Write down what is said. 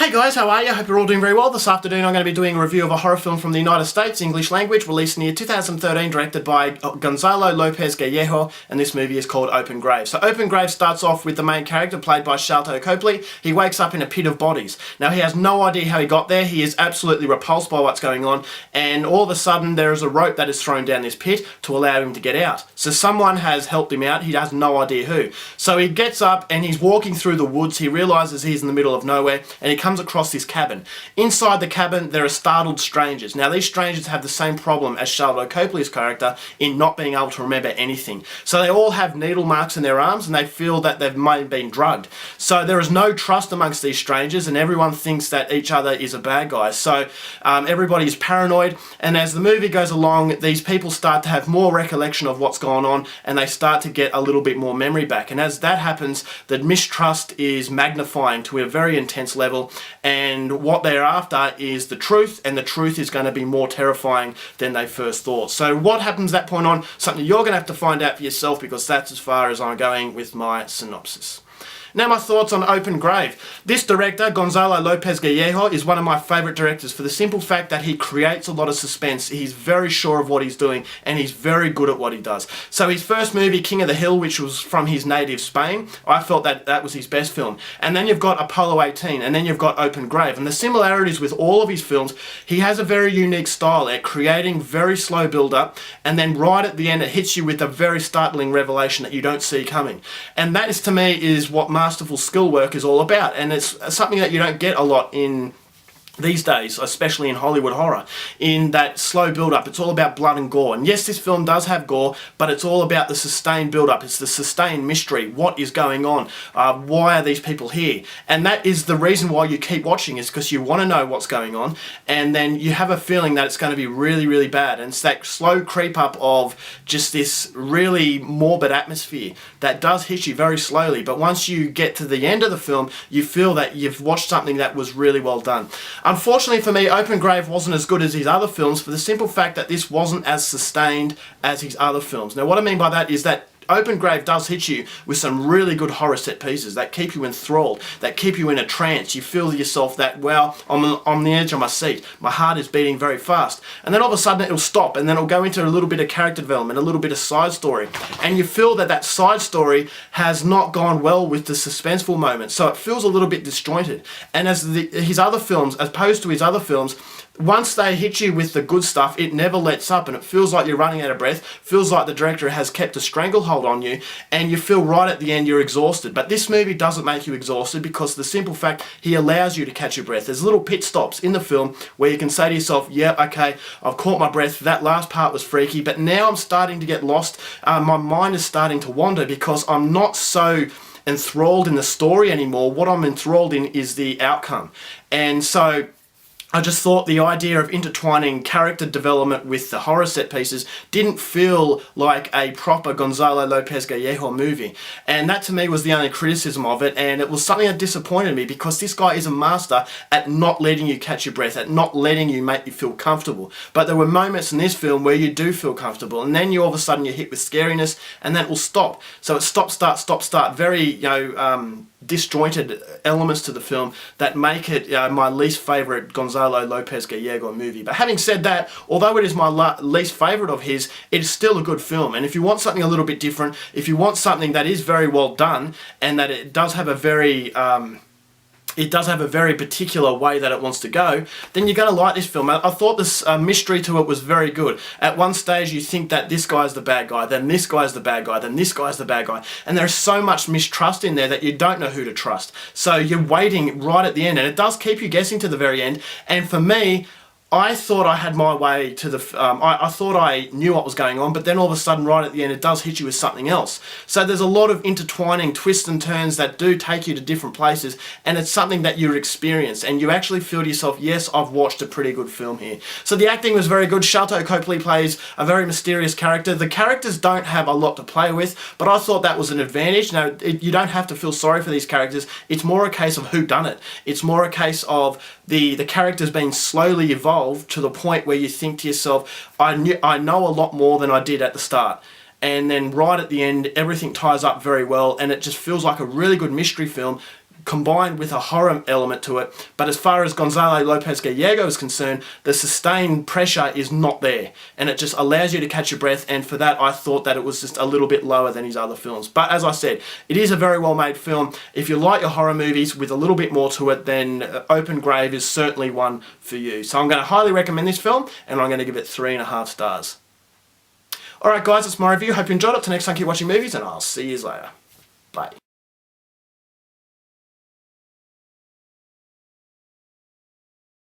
Hey guys, how are you? I hope you're all doing very well. This afternoon I'm going to be doing a review of a horror film from the United States, English language, released in the year 2013, directed by Gonzalo López-Gallego, and this movie is called Open Grave. So Open Grave starts off with the main character, played by Sharlto Copley. He wakes up in a pit of bodies. Now he has no idea how he got there, he is absolutely repulsed by what's going on, and all of a sudden there is a rope that is thrown down this pit to allow him to get out. So someone has helped him out, he has no idea who. So he gets up and he's walking through the woods, he realises he's in the middle of nowhere, and he comes across this cabin. Inside the cabin there are startled strangers. Now these strangers have the same problem as Sharlto Copley's character in not being able to remember anything. So they all have needle marks in their arms and they feel that they might have been drugged. So there is no trust amongst these strangers and everyone thinks that each other is a bad guy. So everybody is paranoid, and as the movie goes along these people start to have more recollection of what's going on and they start to get a little bit more memory back, and as that happens the mistrust is magnifying to a very intense level, and what they're after is the truth, and the truth is going to be more terrifying than they first thought. So what happens at that point on, something you're going to have to find out for yourself, because that's as far as I'm going with my synopsis. Now my thoughts on Open Grave. This director, Gonzalo López-Gallego, is one of my favourite directors for the simple fact that he creates a lot of suspense. He's very sure of what he's doing and he's very good at what he does. So his first movie, King of the Hill, which was from his native Spain, I felt that that was his best film. And then you've got Apollo 18, and then you've got Open Grave. And the similarities with all of his films, he has a very unique style at creating very slow build-up, and then right at the end it hits you with a very startling revelation that you don't see coming. And that is, to me, is what masterful skill work is all about, and it's something that you don't get a lot in these days, especially in Hollywood horror, in that slow build-up. It's all about blood and gore, and yes, this film does have gore, but it's all about the sustained build-up. It's the sustained mystery. What is going on? Why are these people here? And that is the reason why you keep watching, is because you want to know what's going on, and then you have a feeling that it's going to be really, really bad, and it's that slow creep up of just this really morbid atmosphere that does hit you very slowly, but once you get to the end of the film, you feel that you've watched something that was really well done. Unfortunately for me, Open Grave wasn't as good as his other films for the simple fact that this wasn't as sustained as his other films. Now what I mean by that is that Open Grave does hit you with some really good horror set pieces that keep you enthralled, that keep you in a trance. You feel to yourself that, well, I'm on the edge of my seat, my heart is beating very fast, and then all of a sudden it'll stop and then it'll go into a little bit of character development, a little bit of side story, and you feel that that side story has not gone well with the suspenseful moments, so it feels a little bit disjointed. And as his other films, as opposed to his other films, once they hit you with the good stuff, it never lets up and it feels like you're running out of breath, feels like the director has kept a stranglehold on you, and you feel right at the end you're exhausted. But this movie doesn't make you exhausted because the simple fact he allows you to catch your breath. There's little pit stops in the film where you can say to yourself, yeah, okay, I've caught my breath, that last part was freaky, but now I'm starting to get lost, my mind is starting to wander because I'm not so enthralled in the story anymore. What I'm enthralled in is the outcome. And so I just thought the idea of intertwining character development with the horror set pieces didn't feel like a proper Gonzalo López-Gallego movie. And that to me was the only criticism of it, and it was something that disappointed me because this guy is a master at not letting you catch your breath, at not letting you make you feel comfortable. But there were moments in this film where you do feel comfortable, and then you all of a sudden you're hit with scariness, and then it will stop. So it's stop, start, very, disjointed elements to the film that make it my least favourite Gonzalo López-Gallego movie. But having said that, although it is my least favourite of his, it is still a good film. And if you want something a little bit different, if you want something that is very well done and that it does have a very particular way that it wants to go, then you're going to like this film. I thought this mystery to it was very good. At one stage you think that this guy's the bad guy, then this guy's the bad guy, then this guy's the bad guy, and there's so much mistrust in there that you don't know who to trust. So you're waiting right at the end, and it does keep you guessing to the very end. And for me, I thought I had my way to the... I thought I knew what was going on, but then all of a sudden, right at the end, it does hit you with something else. So there's a lot of intertwining twists and turns that do take you to different places, and it's something that you experience, and you actually feel to yourself, yes, I've watched a pretty good film here. So the acting was very good. Sharlto Copley plays a very mysterious character. The characters don't have a lot to play with, but I thought that was an advantage. Now, you don't have to feel sorry for these characters. It's more a case of who done it. It's more a case of the characters being slowly evolved to the point where you think to yourself, I know a lot more than I did at the start. And then right at the end, everything ties up very well, and it just feels like a really good mystery film combined with a horror element to it, but as far as Gonzalo López-Gallego is concerned, the sustained pressure is not there, and it just allows you to catch your breath, and for that I thought that it was just a little bit lower than his other films. But as I said, it is a very well made film. If you like your horror movies with a little bit more to it, then Open Grave is certainly one for you. So I'm going to highly recommend this film, and I'm going to give it 3.5 stars. Alright guys, that's my review. Hope you enjoyed it. Till next time, keep watching movies, and I'll see you later.